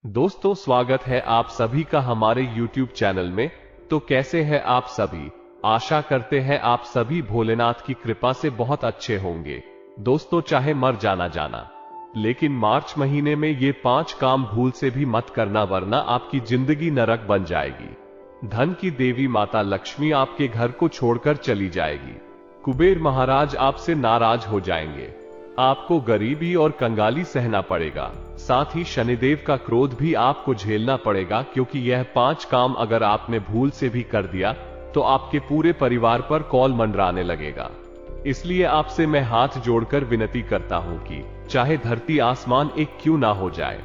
दोस्तों, स्वागत है आप सभी का हमारे YouTube चैनल में। तो कैसे हैं आप सभी? आशा करते हैं आप सभी भोलेनाथ की कृपा से बहुत अच्छे होंगे। दोस्तों, चाहे मर जाना लेकिन मार्च महीने में ये 5 काम भूल से भी मत करना, वरना आपकी जिंदगी नरक बन जाएगी। धन की देवी माता लक्ष्मी आपके घर को छोड़कर चली जाएगी। कुबेर महाराज आपसे नाराज हो जाएंगे। आपको गरीबी और कंगाली सहना पड़ेगा। साथ ही शनिदेव का क्रोध भी आपको झेलना पड़ेगा, क्योंकि यह 5 काम अगर आपने भूल से भी कर दिया तो आपके पूरे परिवार पर कौल मंडराने लगेगा। इसलिए आपसे मैं हाथ जोड़कर विनती करता हूं कि चाहे धरती आसमान एक क्यों ना हो जाए,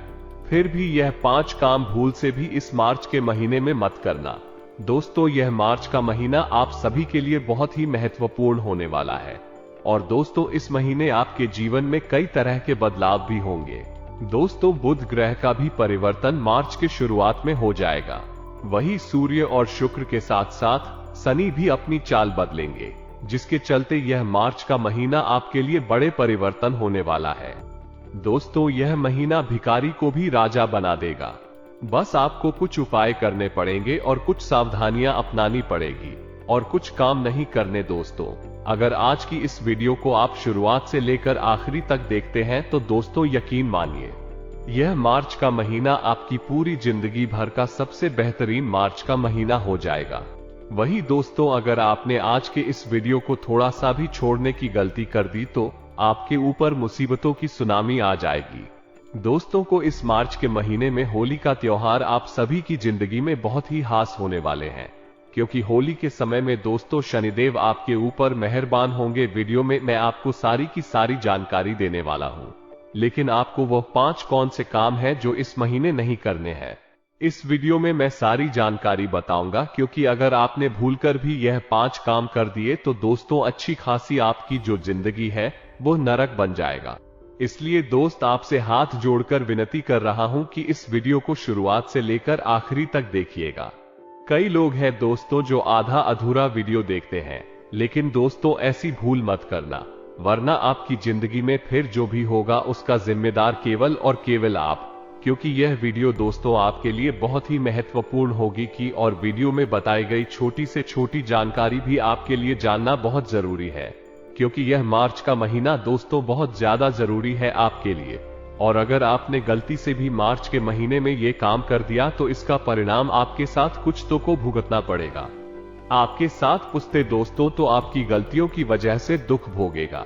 फिर भी यह 5 काम भूल से भी इस मार्च के महीने में मत करना। दोस्तों, यह मार्च का महीना आप सभी के लिए बहुत ही महत्वपूर्ण होने वाला है। और दोस्तों, इस महीने आपके जीवन में कई तरह के बदलाव भी होंगे। दोस्तों, बुध ग्रह का भी परिवर्तन मार्च के शुरुआत में हो जाएगा। वही सूर्य और शुक्र के साथ साथ शनि भी अपनी चाल बदलेंगे, जिसके चलते यह मार्च का महीना आपके लिए बड़े परिवर्तन होने वाला है। दोस्तों, यह महीना भिखारी को भी राजा बना देगा। बस आपको कुछ उपाय करने पड़ेंगे और कुछ सावधानियां अपनानी पड़ेगी और कुछ काम नहीं करने। दोस्तों, अगर आज की इस वीडियो को आप शुरुआत से लेकर आखिरी तक देखते हैं तो दोस्तों यकीन मानिए, यह मार्च का महीना आपकी पूरी जिंदगी भर का सबसे बेहतरीन मार्च का महीना हो जाएगा। वही दोस्तों, अगर आपने आज के इस वीडियो को थोड़ा सा भी छोड़ने की गलती कर दी तो आपके ऊपर मुसीबतों की सुनामी आ जाएगी। दोस्तों को इस मार्च के महीने में होली का त्योहार आप सभी की जिंदगी में बहुत ही खास होने वाले हैं, क्योंकि होली के समय में दोस्तों शनिदेव आपके ऊपर मेहरबान होंगे। वीडियो में मैं आपको सारी की सारी जानकारी देने वाला हूं, लेकिन आपको वह 5 कौन से काम हैं जो इस महीने नहीं करने हैं। इस वीडियो में मैं सारी जानकारी बताऊंगा, क्योंकि अगर आपने भूलकर भी यह 5 काम कर दिए तो दोस्तों अच्छी खासी आपकी जो जिंदगी है वो नरक बन जाएगा। इसलिए दोस्त, आपसे हाथ जोड़कर विनती कर रहा हूं कि इस वीडियो को शुरुआत से लेकर आखिरी तक देखिएगा। कई लोग हैं दोस्तों जो आधा अधूरा वीडियो देखते हैं, लेकिन दोस्तों ऐसी भूल मत करना, वरना आपकी जिंदगी में फिर जो भी होगा उसका जिम्मेदार केवल और केवल आप। क्योंकि यह वीडियो दोस्तों आपके लिए बहुत ही महत्वपूर्ण होगी कि और वीडियो में बताई गई छोटी से छोटी जानकारी भी आपके लिए जानना बहुत जरूरी है, क्योंकि यह मार्च का महीना दोस्तों बहुत ज्यादा जरूरी है आपके लिए। और अगर आपने गलती से भी मार्च के महीने में ये काम कर दिया तो इसका परिणाम आपके साथ कुछ तो को भुगतना पड़ेगा। आपके साथ पुश्ते दोस्तों तो आपकी गलतियों की वजह से दुख भोगेगा।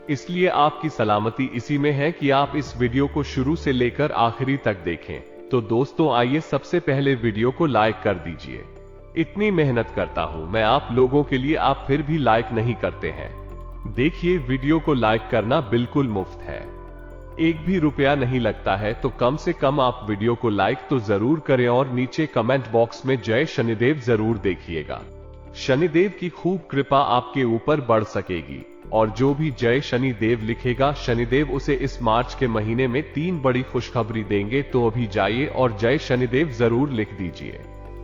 इसलिए आपकी सलामती इसी में है कि आप इस वीडियो को शुरू से लेकर आखिरी तक देखें। तो दोस्तों आइए सबसे पहले वीडियो को लाइक कर दीजिए। इतनी मेहनत करता हूं मैं आप लोगों के लिए, आप फिर भी लाइक नहीं करते हैं। देखिए, वीडियो को लाइक करना बिल्कुल मुफ्त है, एक भी रुपया नहीं लगता है, तो कम से कम आप वीडियो को लाइक तो जरूर करें और नीचे कमेंट बॉक्स में जय शनिदेव जरूर देखिएगा। शनिदेव की खूब कृपा आपके ऊपर बढ़ सकेगी, और जो भी जय शनिदेव लिखेगा शनिदेव उसे इस मार्च के महीने में 3 बड़ी खुशखबरी देंगे। तो अभी जाइए और जय शनिदेव जरूर लिख दीजिए।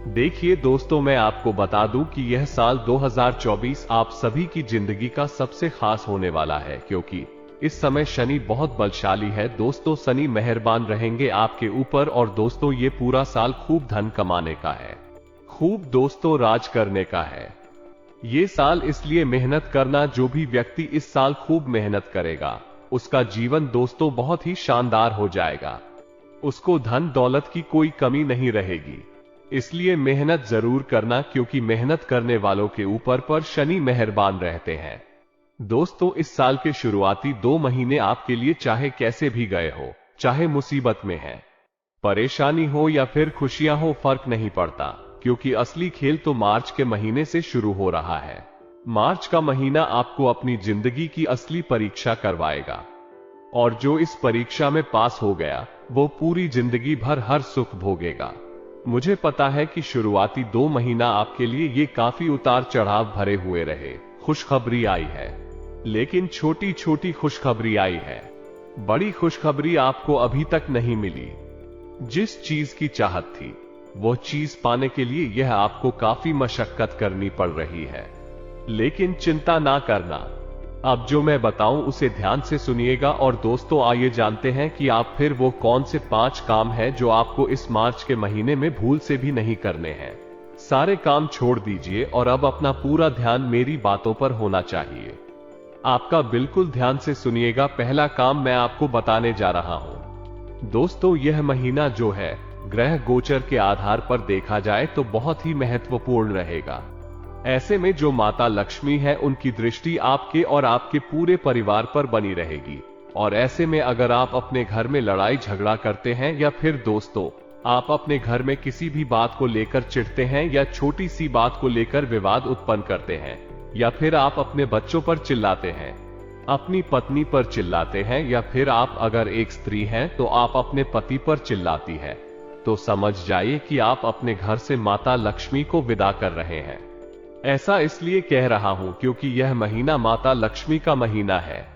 देखिए दोस्तों, मैं आपको बता दूं कि यह साल 2024 आप सभी की जिंदगी का सबसे खास होने वाला है, क्योंकि इस समय शनि बहुत बलशाली है। दोस्तों, शनि मेहरबान रहेंगे आपके ऊपर, और दोस्तों ये पूरा साल खूब धन कमाने का है, खूब दोस्तों राज करने का है। ये साल इसलिए मेहनत करना, जो भी व्यक्ति इस साल खूब मेहनत करेगा उसका जीवन दोस्तों बहुत ही शानदार हो जाएगा। उसको धन दौलत की कोई कमी नहीं रहेगी। इसलिए मेहनत जरूर करना, क्योंकि मेहनत करने वालों के ऊपर पर शनि मेहरबान रहते हैं। दोस्तों, इस साल के शुरुआती 2 महीने आपके लिए चाहे कैसे भी गए हो, चाहे मुसीबत में है, परेशानी हो या फिर खुशियां हो, फर्क नहीं पड़ता, क्योंकि असली खेल तो मार्च के महीने से शुरू हो रहा है। मार्च का महीना आपको अपनी जिंदगी की असली परीक्षा करवाएगा, और जो इस परीक्षा में पास हो गया वो पूरी जिंदगी भर हर सुख भोगेगा। मुझे पता है कि शुरुआती 2 महीना आपके लिए ये काफी उतार चढ़ाव भरे हुए रहे। खुशखबरी आई है, लेकिन छोटी छोटी खुशखबरी आई है, बड़ी खुशखबरी आपको अभी तक नहीं मिली। जिस चीज की चाहत थी वो चीज पाने के लिए यह आपको काफी मशक्कत करनी पड़ रही है, लेकिन चिंता ना करना, अब जो मैं बताऊं उसे ध्यान से सुनिएगा। और दोस्तों आइए जानते हैं कि आप फिर वो कौन से 5 काम हैं जो आपको इस मार्च के महीने में भूल से भी नहीं करने हैं। सारे काम छोड़ दीजिए और अब अपना पूरा ध्यान मेरी बातों पर होना चाहिए। आपका बिल्कुल ध्यान से सुनिएगा। पहला काम मैं आपको बताने जा रहा हूं। दोस्तों यह महीना जो है ग्रह गोचर के आधार पर देखा जाए तो बहुत ही महत्वपूर्ण रहेगा। ऐसे में जो माता लक्ष्मी है उनकी दृष्टि आपके और आपके पूरे परिवार पर बनी रहेगी। और ऐसे में अगर आप अपने घर में लड़ाई झगड़ा करते हैं या फिर दोस्तों आप अपने घर में किसी भी बात को लेकर चिढ़ते हैं या छोटी सी बात को लेकर विवाद उत्पन्न करते हैं या फिर आप अपने बच्चों पर चिल्लाते हैं, अपनी पत्नी पर चिल्लाते हैं या फिर आप अगर एक स्त्री हैं तो आप अपने पति पर चिल्लाती है, तो समझ जाइए कि आप अपने घर से माता लक्ष्मी को विदा कर रहे हैं। ऐसा इसलिए कह रहा हूं क्योंकि यह महीना माता लक्ष्मी का महीना है।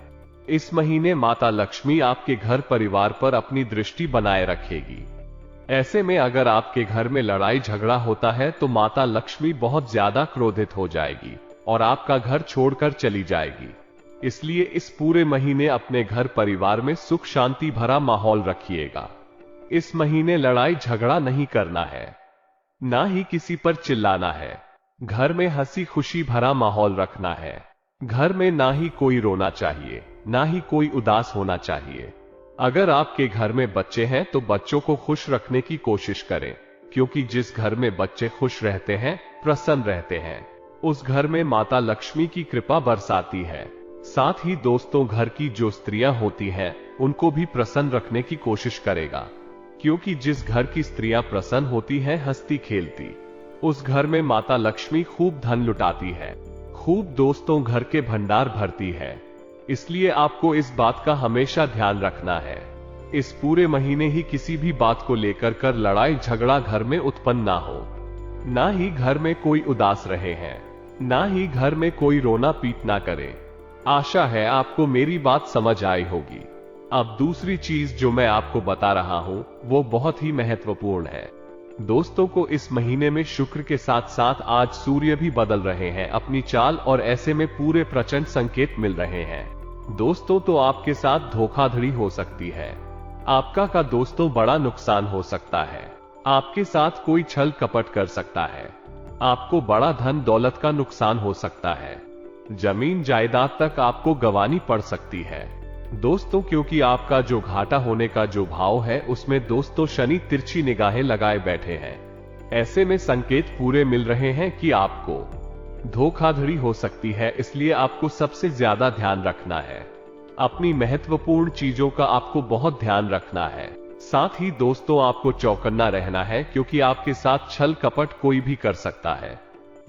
इस महीने माता लक्ष्मी आपके घर परिवार पर अपनी दृष्टि बनाए रखेगी। ऐसे में अगर आपके घर में लड़ाई झगड़ा होता है तो माता लक्ष्मी बहुत ज्यादा क्रोधित हो जाएगी और आपका घर छोड़कर चली जाएगी। इसलिए इस पूरे महीने अपने घर परिवार में सुख शांति भरा माहौल रखिएगा। इस महीने लड़ाई झगड़ा नहीं करना है, ना ही किसी पर चिल्लाना है। घर में हंसी खुशी भरा माहौल रखना है। घर में ना ही कोई रोना चाहिए, ना ही कोई उदास होना चाहिए। अगर आपके घर में बच्चे हैं तो बच्चों को खुश रखने की कोशिश करें, क्योंकि जिस घर में बच्चे खुश रहते हैं, प्रसन्न रहते हैं, उस घर में माता लक्ष्मी की कृपा बरसाती है। साथ ही दोस्तों घर की जो स्त्रियां होती हैं उनको भी प्रसन्न रखने की कोशिश करेगा, क्योंकि जिस घर की स्त्रियां प्रसन्न होती हैं, हंसती खेलती, उस घर में माता लक्ष्मी खूब धन लुटाती है, खूब दोस्तों घर के भंडार भरती है। इसलिए आपको इस बात का हमेशा ध्यान रखना है। इस पूरे महीने ही किसी भी बात को लेकर कर लड़ाई झगड़ा घर में उत्पन्न ना हो, ना ही घर में कोई उदास रहे हैं, ना ही घर में कोई रोना पीट ना करे। आशा है आपको मेरी बात समझ आई होगी। अब दूसरी चीज जो मैं आपको बता रहा हूं वो बहुत ही महत्वपूर्ण है। दोस्तों को इस महीने में शुक्र के साथ साथ आज सूर्य भी बदल रहे हैं अपनी चाल, और ऐसे में पूरे प्रचंड संकेत मिल रहे हैं। दोस्तों तो आपके साथ धोखाधड़ी हो सकती है, आपका का दोस्तों बड़ा नुकसान हो सकता है, आपके साथ कोई छल कपट कर सकता है, आपको बड़ा धन दौलत का नुकसान हो सकता है, जमीन जायदाद तक आपको गंवानी पड़ सकती है। दोस्तों क्योंकि आपका जो घाटा होने का जो भाव है उसमें दोस्तों शनि तिरछी निगाहें लगाए बैठे हैं। ऐसे में संकेत पूरे मिल रहे हैं कि आपको धोखाधड़ी हो सकती है। इसलिए आपको सबसे ज्यादा ध्यान रखना है, अपनी महत्वपूर्ण चीजों का आपको बहुत ध्यान रखना है। साथ ही दोस्तों आपको चौकन्ना रहना है, क्योंकि आपके साथ छल कपट कोई भी कर सकता है।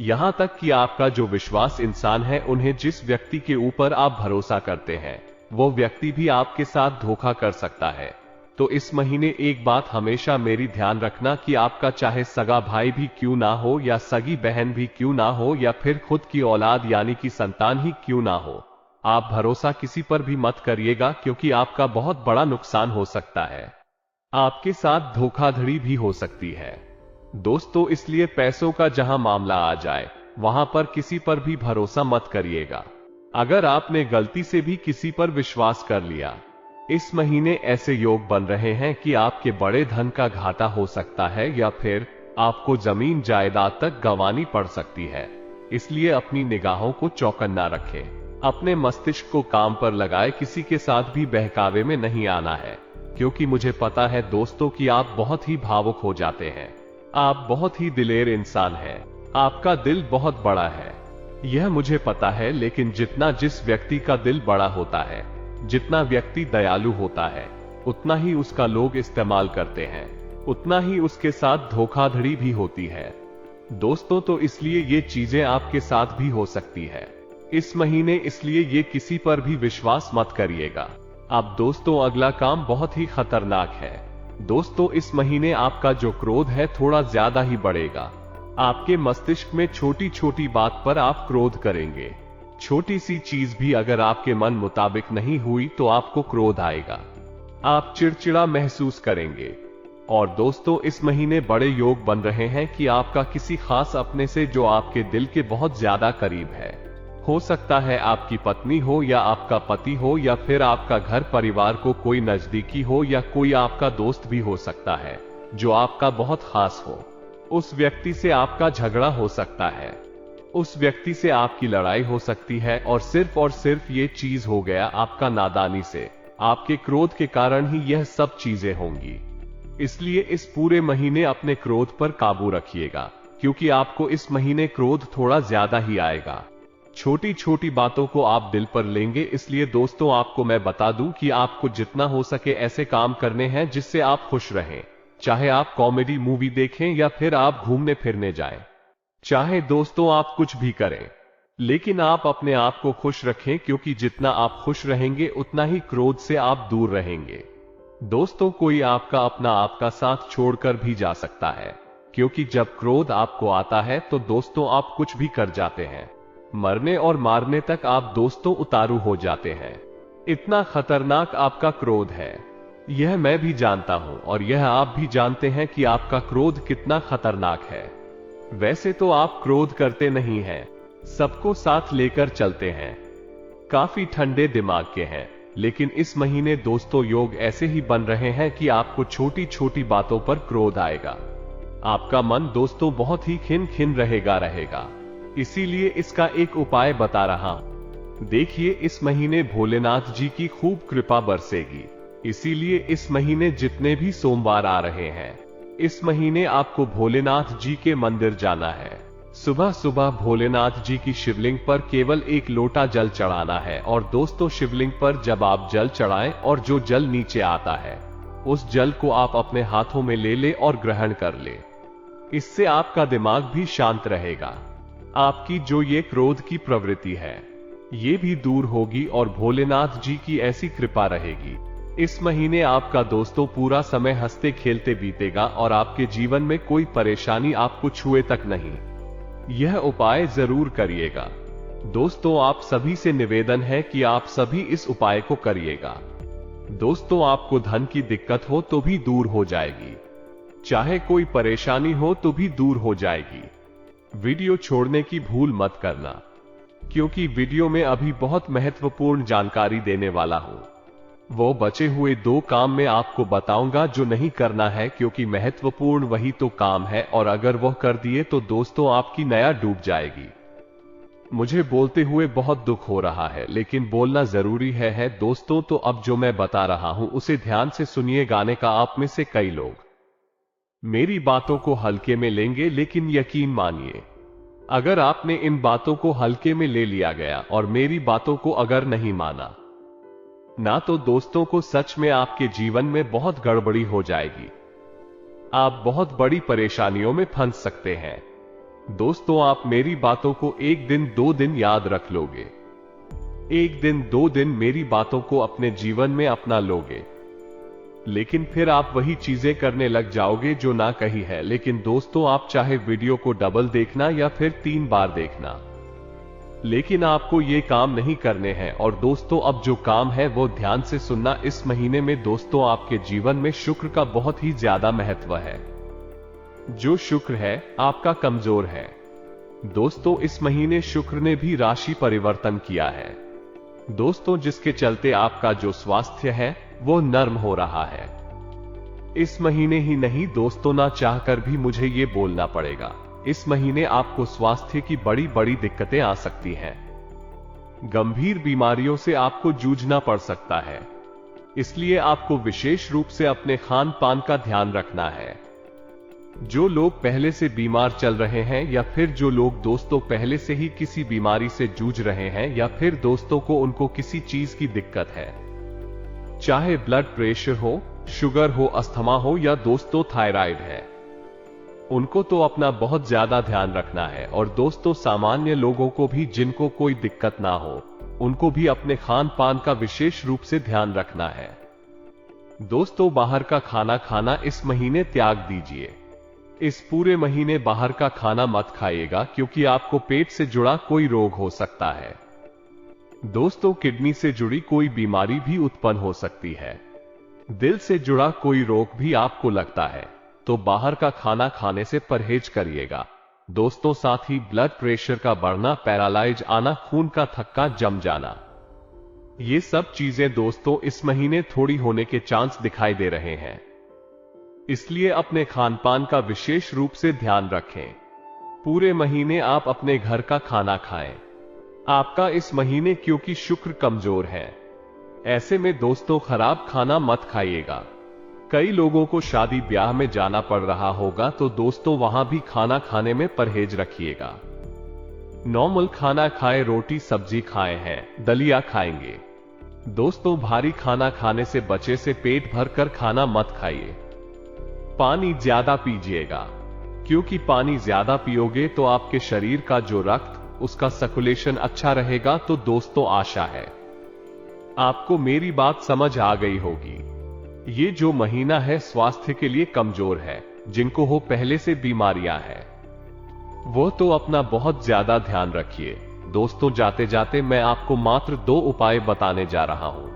यहां तक कि आपका जो विश्वास इंसान है, उन्हें जिस व्यक्ति के ऊपर आप भरोसा करते हैं, वो व्यक्ति भी आपके साथ धोखा कर सकता है। तो इस महीने एक बात हमेशा मेरी ध्यान रखना कि आपका चाहे सगा भाई भी क्यों ना हो या सगी बहन भी क्यों ना हो या फिर खुद की औलाद यानी कि संतान ही क्यों ना हो, आप भरोसा किसी पर भी मत करिएगा, क्योंकि आपका बहुत बड़ा नुकसान हो सकता है, आपके साथ धोखाधड़ी भी हो सकती है। दोस्तों इसलिए पैसों का जहां मामला आ जाए वहां पर किसी पर भी भरोसा मत करिएगा। अगर आपने गलती से भी किसी पर विश्वास कर लिया, इस महीने ऐसे योग बन रहे हैं कि आपके बड़े धन का घाटा हो सकता है या फिर आपको जमीन जायदाद तक गंवानी पड़ सकती है। इसलिए अपनी निगाहों को चौकन्ना रखें, अपने मस्तिष्क को काम पर लगाए, किसी के साथ भी बहकावे में नहीं आना है, क्योंकि मुझे पता है दोस्तों कि आप बहुत ही भावुक हो जाते हैं। आप बहुत ही दिलेर इंसान हैं, आपका दिल बहुत बड़ा है, यह मुझे पता है। लेकिन जितना जिस व्यक्ति का दिल बड़ा होता है, जितना व्यक्ति दयालु होता है, उतना ही उसका लोग इस्तेमाल करते हैं, उतना ही उसके साथ धोखाधड़ी भी होती है। दोस्तों तो इसलिए ये चीजें आपके साथ भी हो सकती है इस महीने, इसलिए ये किसी पर भी विश्वास मत करिएगा। अब दोस्तों अगला काम बहुत ही खतरनाक है। दोस्तों इस महीने आपका जो क्रोध है थोड़ा ज्यादा ही बढ़ेगा। आपके मस्तिष्क में छोटी छोटी बात पर आप क्रोध करेंगे। छोटी सी चीज भी अगर आपके मन मुताबिक नहीं हुई तो आपको क्रोध आएगा, आप चिड़चिड़ा महसूस करेंगे। और दोस्तों इस महीने बड़े योग बन रहे हैं कि आपका किसी खास अपने से जो आपके दिल के बहुत ज्यादा करीब है, हो सकता है आपकी पत्नी हो या आपका पति हो या फिर आपका घर परिवार को कोई नजदीकी हो या कोई आपका दोस्त भी हो सकता है जो आपका बहुत खास हो। उस व्यक्ति से आपका झगड़ा हो सकता है, उस व्यक्ति से आपकी लड़ाई हो सकती है और सिर्फ ये चीज हो गया आपका नादानी से, आपके क्रोध के कारण ही यह सब चीजें होंगी। इसलिए इस पूरे महीने अपने क्रोध पर काबू रखिएगा, क्योंकि आपको इस महीने क्रोध थोड़ा ज्यादा ही आएगा। छोटी छोटी बातों को आप दिल पर लेंगे, इसलिए दोस्तों आपको मैं बता दूं कि आपको जितना हो सके ऐसे काम करने हैं जिससे आप खुश रहें। चाहे आप कॉमेडी मूवी देखें या फिर आप घूमने फिरने जाएं, चाहे दोस्तों आप कुछ भी करें, लेकिन आप अपने आप को खुश रखें, क्योंकि जितना आप खुश रहेंगे उतना ही क्रोध से आप दूर रहेंगे। दोस्तों कोई आपका अपना आपका साथ छोड़कर भी जा सकता है, क्योंकि जब क्रोध आपको आता है तो दोस्तों आप कुछ भी कर जाते हैं, मरने और मारने तक आप दोस्तों उतारू हो जाते हैं। इतना खतरनाक आपका क्रोध है, यह मैं भी जानता हूं और यह आप भी जानते हैं कि आपका क्रोध कितना खतरनाक है। वैसे तो आप क्रोध करते नहीं हैं, सबको साथ लेकर चलते हैं, काफी ठंडे दिमाग के हैं, लेकिन इस महीने दोस्तों योग ऐसे ही बन रहे हैं कि आपको छोटी छोटी बातों पर क्रोध आएगा। आपका मन दोस्तों बहुत ही खिन रहेगा। इसीलिए इसका एक उपाय बता रहा हूं। देखिए इस महीने भोलेनाथ जी की खूब कृपा बरसेगी, इसीलिए इस महीने जितने भी सोमवार आ रहे हैं, इस महीने आपको भोलेनाथ जी के मंदिर जाना है। सुबह सुबह भोलेनाथ जी की शिवलिंग पर केवल 1 लोटा जल चढ़ाना है और दोस्तों शिवलिंग पर जब आप जल चढ़ाएं और जो जल नीचे आता है उस जल को आप अपने हाथों में ले और ग्रहण कर ले। इससे आपका दिमाग भी शांत रहेगा, आपकी जो ये क्रोध की प्रवृत्ति है ये भी दूर होगी और भोलेनाथ जी की ऐसी कृपा रहेगी। इस महीने आपका दोस्तों पूरा समय हंसते खेलते बीतेगा और आपके जीवन में कोई परेशानी आपको छुए तक नहीं। यह उपाय जरूर करिएगा। दोस्तों आप सभी से निवेदन है कि आप सभी इस उपाय को करिएगा। दोस्तों आपको धन की दिक्कत हो तो भी दूर हो जाएगी, चाहे कोई परेशानी हो तो भी दूर हो जाएगी। वीडियो छोड़ने की भूल मत करना, क्योंकि वीडियो में अभी बहुत महत्वपूर्ण जानकारी देने वाला हूं। वो बचे हुए 2 काम मैं आपको बताऊंगा जो नहीं करना है, क्योंकि महत्वपूर्ण वही तो काम है और अगर वह कर दिए तो दोस्तों आपकी नया डूब जाएगी। मुझे बोलते हुए बहुत दुख हो रहा है, लेकिन बोलना जरूरी है दोस्तों। तो अब जो मैं बता रहा हूं उसे ध्यान से सुनिए। गाने का आप में से कई लोग मेरी बातों को हल्के में लेंगे, लेकिन यकीन मानिए अगर आपने इन बातों को हल्के में ले लिया गया और मेरी बातों को अगर नहीं माना ना, तो दोस्तों को सच में आपके जीवन में बहुत गड़बड़ी हो जाएगी। आप बहुत बड़ी परेशानियों में फंस सकते हैं। दोस्तों आप मेरी बातों को 1 दिन 2 दिन याद रख लोगे, 1 दिन 2 दिन मेरी बातों को अपने जीवन में अपना लोगे, लेकिन फिर आप वही चीजें करने लग जाओगे जो ना कही है। लेकिन दोस्तों आप चाहे वीडियो को डबल देखना या फिर 3 बार देखना, लेकिन आपको ये काम नहीं करने हैं। और दोस्तों अब जो काम है वो ध्यान से सुनना। इस महीने में दोस्तों आपके जीवन में शुक्र का बहुत ही ज्यादा महत्व है। जो शुक्र है आपका कमजोर है। दोस्तों इस महीने शुक्र ने भी राशि परिवर्तन किया है। दोस्तों जिसके चलते आपका जो स्वास्थ्य है वो नर्म हो रहा है। इस महीने ही नहीं दोस्तों, ना चाहकर भी मुझे ये बोलना पड़ेगा, इस महीने आपको स्वास्थ्य की बड़ी बड़ी दिक्कतें आ सकती हैं। गंभीर बीमारियों से आपको जूझना पड़ सकता है, इसलिए आपको विशेष रूप से अपने खान पान का ध्यान रखना है। जो लोग पहले से बीमार चल रहे हैं या फिर जो लोग दोस्तों पहले से ही किसी बीमारी से जूझ रहे हैं या फिर दोस्तों को उनको किसी चीज की दिक्कत है, चाहे ब्लड प्रेशर हो, शुगर हो, अस्थमा हो या दोस्तों थायराइड है, उनको तो अपना बहुत ज्यादा ध्यान रखना है। और दोस्तों सामान्य लोगों को भी जिनको कोई दिक्कत ना हो उनको भी अपने खान पान का विशेष रूप से ध्यान रखना है। दोस्तों बाहर का खाना खाना इस महीने त्याग दीजिए। इस पूरे महीने बाहर का खाना मत खाइएगा, क्योंकि आपको पेट से जुड़ा कोई रोग हो सकता है। दोस्तों किडनी से जुड़ी कोई बीमारी भी उत्पन्न हो सकती है, दिल से जुड़ा कोई रोग भी आपको लगता है, तो बाहर का खाना खाने से परहेज करिएगा। दोस्तों साथ ही ब्लड प्रेशर का बढ़ना, पैरालाइज आना, खून का थक्का जम जाना, ये सब चीजें दोस्तों इस महीने थोड़ी होने के चांस दिखाई दे रहे हैं। इसलिए अपने खान पान का विशेष रूप से ध्यान रखें। पूरे महीने आप अपने घर का खाना खाएं। आपका इस महीने क्योंकि शुक्र कमजोर है, ऐसे में दोस्तों खराब खाना मत खाइएगा। कई लोगों को शादी ब्याह में जाना पड़ रहा होगा, तो दोस्तों वहां भी खाना खाने में परहेज रखिएगा। नॉर्मल खाना खाए, रोटी सब्जी खाए हैं, दलिया खाएंगे। दोस्तों भारी खाना खाने से बचे से पेट भर कर खाना मत खाइए। पानी ज्यादा पीजिएगा, क्योंकि पानी ज्यादा पियोगे तो आपके शरीर का जो रक्त, उसका सर्कुलेशन अच्छा रहेगा। तो दोस्तों आशा है आपको मेरी बात समझ आ गई होगी। ये जो महीना है स्वास्थ्य के लिए कमजोर है। जिनको हो पहले से बीमारियां हैं, वो तो अपना बहुत ज्यादा ध्यान रखिए। दोस्तों जाते जाते मैं आपको मात्र 2 उपाय बताने जा रहा हूं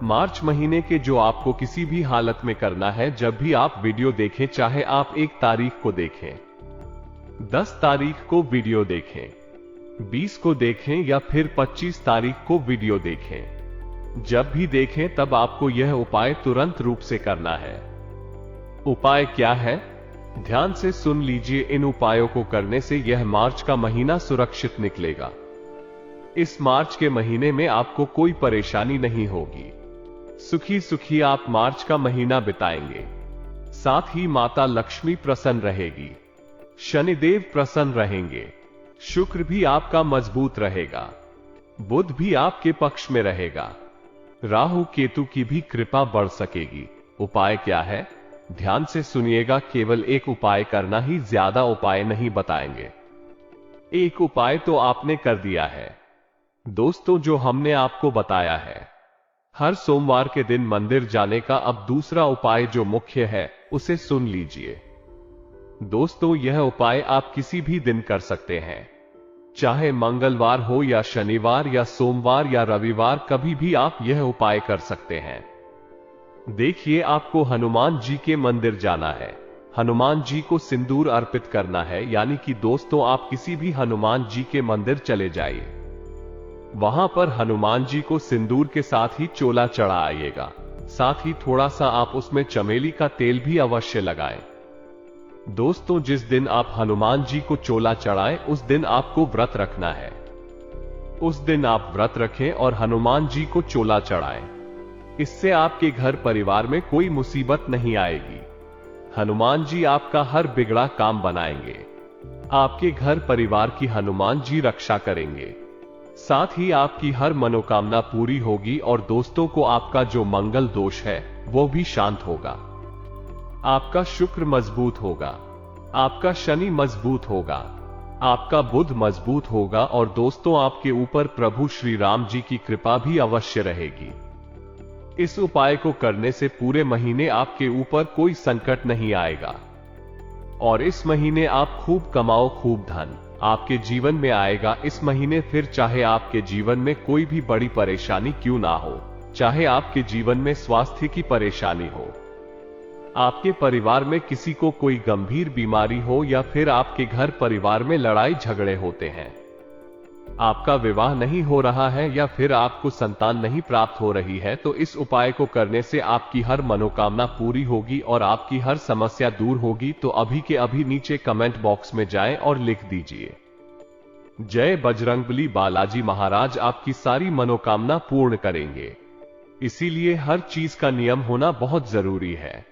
मार्च महीने के, जो आपको किसी भी हालत में करना है। जब भी आप वीडियो देखें, चाहे आप 1 तारीख को देखें, 10 तारीख को वीडियो देखें, 20 को देखें या फिर 25 तारीख को वीडियो देखें, जब भी देखें तब आपको यह उपाय तुरंत रूप से करना है। उपाय क्या है, ध्यान से सुन लीजिए। इन उपायों को करने से यह मार्च का महीना सुरक्षित निकलेगा। इस मार्च के महीने में आपको कोई परेशानी नहीं होगी। सुखी सुखी आप मार्च का महीना बिताएंगे। साथ ही माता लक्ष्मी प्रसन्न रहेगी, शनिदेव प्रसन्न रहेंगे, शुक्र भी आपका मजबूत रहेगा, बुध भी आपके पक्ष में रहेगा, राहु केतु की भी कृपा बढ़ सकेगी। उपाय क्या है, ध्यान से सुनिएगा। केवल 1 उपाय करना ही, ज्यादा उपाय नहीं बताएंगे। 1 उपाय तो आपने कर दिया है दोस्तों, जो हमने आपको बताया है। हर सोमवार के दिन मंदिर जाने का अब दूसरा उपाय जो मुख्य है, उसे सुन लीजिए। दोस्तों यह उपाय आप किसी भी दिन कर सकते हैं, चाहे मंगलवार हो या शनिवार या सोमवार या रविवार, कभी भी आप यह उपाय कर सकते हैं। देखिए, आपको हनुमान जी के मंदिर जाना है, हनुमान जी को सिंदूर अर्पित करना है। यानी कि दोस्तों आप किसी भी हनुमान जी के मंदिर चले जाइए, वहां पर हनुमान जी को सिंदूर के साथ ही चोला चढ़ा आइएगा। साथ ही थोड़ा सा आप उसमें चमेली का तेल भी अवश्य लगाएं। दोस्तों जिस दिन आप हनुमान जी को चोला चढ़ाएं, उस दिन आपको व्रत रखना है। उस दिन आप व्रत रखें और हनुमान जी को चोला चढ़ाएं। इससे आपके घर परिवार में कोई मुसीबत नहीं आएगी। हनुमान जी आपका हर बिगड़ा काम बनाएंगे। आपके घर परिवार की हनुमान जी रक्षा करेंगे। साथ ही आपकी हर मनोकामना पूरी होगी और दोस्तों को आपका जो मंगल दोष है वो भी शांत होगा। आपका शुक्र मजबूत होगा, आपका शनि मजबूत होगा, आपका बुध मजबूत होगा और दोस्तों आपके ऊपर प्रभु श्री राम जी की कृपा भी अवश्य रहेगी। इस उपाय को करने से पूरे महीने आपके ऊपर कोई संकट नहीं आएगा और इस महीने आप खूब कमाओ, खूब धन आपके जीवन में आएगा। इस महीने फिर चाहे आपके जीवन में कोई भी बड़ी परेशानी क्यों ना हो, चाहे आपके जीवन में स्वास्थ्य की परेशानी हो, आपके परिवार में किसी को कोई गंभीर बीमारी हो या फिर आपके घर परिवार में लड़ाई झगड़े होते हैं, आपका विवाह नहीं हो रहा है या फिर आपको संतान नहीं प्राप्त हो रही है, तो इस उपाय को करने से आपकी हर मनोकामना पूरी होगी और आपकी हर समस्या दूर होगी। तो अभी के अभी नीचे कमेंट बॉक्स में जाएं और लिख दीजिए, जय बजरंगबली बालाजी महाराज आपकी सारी मनोकामना पूर्ण करेंगे। इसीलिए हर चीज का नियम होना बहुत जरूरी है।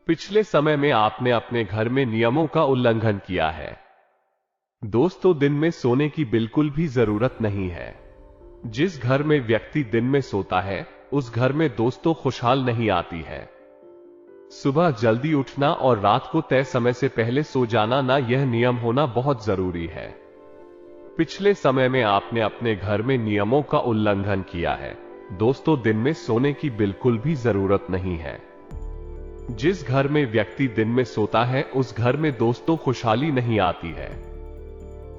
पिछले समय में आपने अपने घर में नियमों का उल्लंघन किया है। दोस्तों दिन में सोने की बिल्कुल भी जरूरत नहीं है। जिस घर में व्यक्ति दिन में सोता है उस घर में दोस्तों खुशहाल नहीं आती है। सुबह जल्दी उठना और रात को तय समय से पहले सो जाना ना, यह नियम होना बहुत जरूरी है। पिछले समय में आपने अपने घर में नियमों का उल्लंघन किया है। दोस्तों दिन में सोने की बिल्कुल भी जरूरत नहीं है। जिस घर में व्यक्ति दिन में सोता है उस घर में दोस्तों खुशहाली नहीं आती है।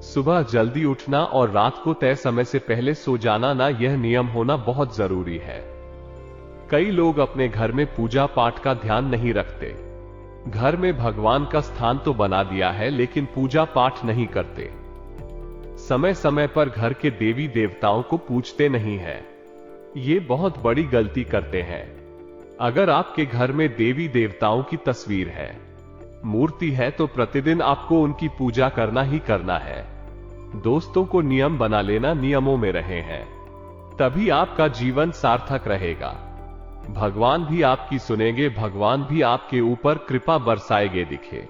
सुबह जल्दी उठना और रात को तय समय से पहले सो जाना ना, यह नियम होना बहुत जरूरी है। कई लोग अपने घर में पूजा पाठ का ध्यान नहीं रखते। घर में भगवान का स्थान तो बना दिया है लेकिन पूजा पाठ नहीं करते। समय समय पर घर के देवी देवताओं को पूजते नहीं है। ये बहुत बड़ी गलती करते हैं। अगर आपके घर में देवी देवताओं की तस्वीर है, मूर्ति है, तो प्रतिदिन आपको उनकी पूजा करना ही करना है। दोस्तों को नियम बना लेना, नियमों में रहे हैं, तभी आपका जीवन सार्थक रहेगा। भगवान भी आपकी सुनेंगे, भगवान भी आपके ऊपर कृपा बरसाएंगे दिखे।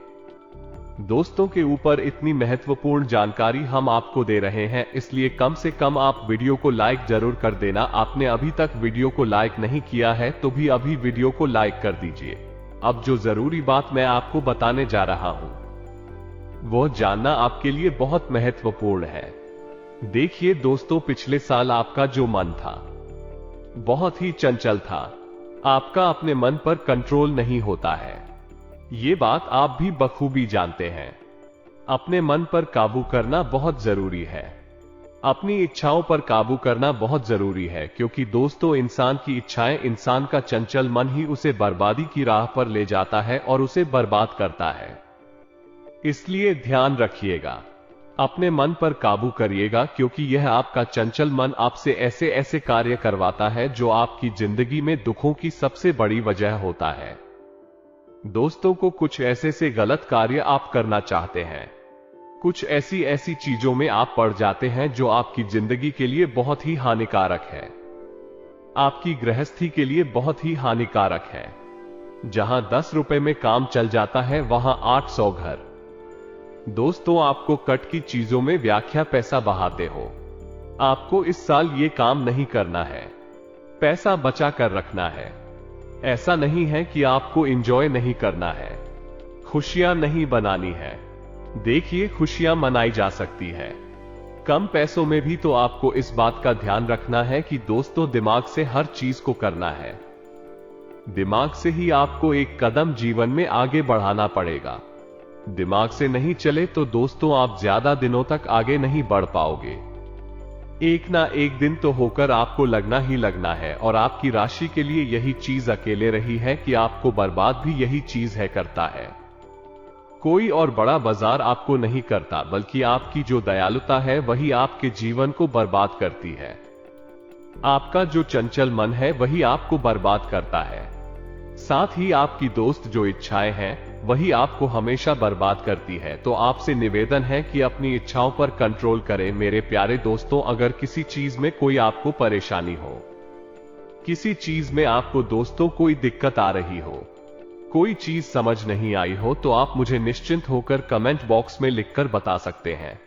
दोस्तों के ऊपर इतनी महत्वपूर्ण जानकारी हम आपको दे रहे हैं, इसलिए कम से कम आप वीडियो को लाइक जरूर कर देना। आपने अभी तक वीडियो को लाइक नहीं किया है तो भी अभी वीडियो को लाइक कर दीजिए। अब जो जरूरी बात मैं आपको बताने जा रहा हूं, वो जानना आपके लिए बहुत महत्वपूर्ण है। देखिए दोस्तों, पिछले साल आपका जो मन था बहुत ही चंचल था। आपका अपने मन पर कंट्रोल नहीं होता है, ये बात आप भी बखूबी जानते हैं। अपने मन पर काबू करना बहुत जरूरी है। अपनी इच्छाओं पर काबू करना बहुत जरूरी है, क्योंकि दोस्तों इंसान की इच्छाएं, इंसान का चंचल मन ही उसे बर्बादी की राह पर ले जाता है और उसे बर्बाद करता है। इसलिए ध्यान रखिएगा, अपने मन पर काबू करिएगा, क्योंकि यह आपका चंचल मन आपसे ऐसे ऐसे कार्य करवाता है जो आपकी जिंदगी में दुखों की सबसे बड़ी वजह होता है। दोस्तों को कुछ ऐसे से गलत कार्य आप करना चाहते हैं, कुछ ऐसी चीजों में आप पड़ जाते हैं जो आपकी जिंदगी के लिए बहुत ही हानिकारक है, आपकी गृहस्थी के लिए बहुत ही हानिकारक है। जहां 10 रुपए में काम चल जाता है वहां 800 घर। दोस्तों, आपको कट की चीजों में व्याख्या पैसा बहाते हो। आपको इस साल ये काम नहीं करना है, पैसा बचा कर रखना है। ऐसा नहीं है कि आपको एंजॉय नहीं करना है, खुशियां नहीं बनानी है। देखिए, खुशियां मनाई जा सकती है कम पैसों में भी। तो आपको इस बात का ध्यान रखना है कि दोस्तों दिमाग से हर चीज को करना है। दिमाग से ही आपको एक कदम जीवन में आगे बढ़ाना पड़ेगा। दिमाग से नहीं चले तो दोस्तों आप ज्यादा दिनों तक आगे नहीं बढ़ पाओगे। एक ना एक दिन तो होकर आपको लगना ही लगना है, और आपकी राशि के लिए यही चीज अकेले रही है कि आपको बर्बाद भी यही चीज है करता है। कोई और बड़ा बाजार आपको नहीं करता, बल्कि आपकी जो दयालुता है वही आपके जीवन को बर्बाद करती है। आपका जो चंचल मन है वही आपको बर्बाद करता है। साथ ही आपकी दोस्त जो इच्छाएं हैं वही आपको हमेशा बर्बाद करती है। तो आपसे निवेदन है कि अपनी इच्छाओं पर कंट्रोल करें मेरे प्यारे दोस्तों। अगर किसी चीज में कोई आपको परेशानी हो, किसी चीज में आपको दोस्तों कोई दिक्कत आ रही हो, कोई चीज समझ नहीं आई हो, तो आप मुझे निश्चिंत होकर कमेंट बॉक्स में लिखकर बता सकते हैं।